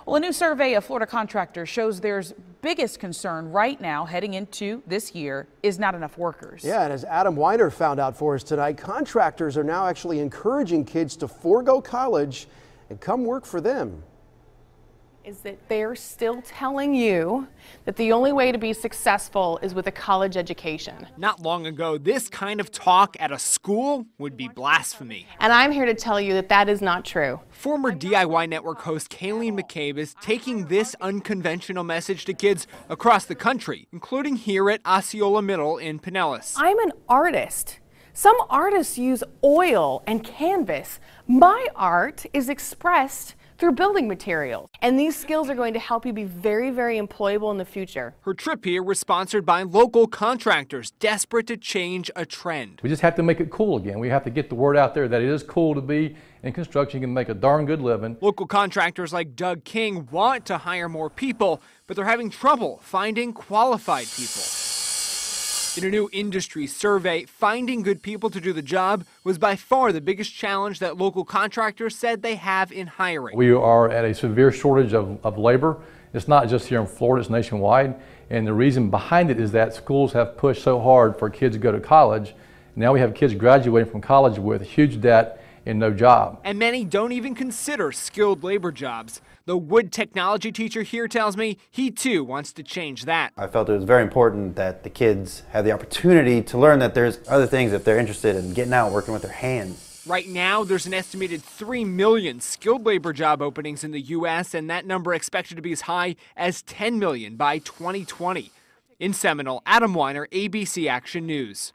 Well, a new survey of Florida contractors shows their biggest concern right now heading into this year is not enough workers. Yeah, and as Adam Weiner found out for us tonight, contractors are now actually encouraging kids to forego college and come work for them. Is that they're still telling you that the only way to be successful is with a college education. Not long ago, this kind of talk at a school would be blasphemy. And I'm here to tell you that that is not true. Former DIY Network host Kayleen McCabe is taking this unconventional message to kids across the country, including here at Osceola Middle in Pinellas. I'm an artist. Some artists use oil and canvas. My art is expressed through building materials. And these skills are going to help you be very, very employable in the future. Her trip here was sponsored by local contractors desperate to change a trend. We just have to make it cool again. We have to get the word out there that it is cool to be in construction. You can make a darn good living. Local contractors like Doug King want to hire more people, but they're having trouble finding qualified people. In a new industry survey, finding good people to do the job was by far the biggest challenge that local contractors said they have in hiring. We are at a severe shortage of labor. It's not just here in Florida, it's nationwide. And the reason behind it is that schools have pushed so hard for kids to go to college. Now we have kids graduating from college with huge debt and no job. And many don't even consider skilled labor jobs. The wood technology teacher here tells me he too wants to change that. I felt it was very important that the kids have the opportunity to learn that there's other things if they're interested in getting out, working with their hands. Right now, there's an estimated 3 million skilled labor job openings in the U.S., and that number expected to be as high as 10 million by 2020. In Seminole, Adam Weiner, ABC Action News.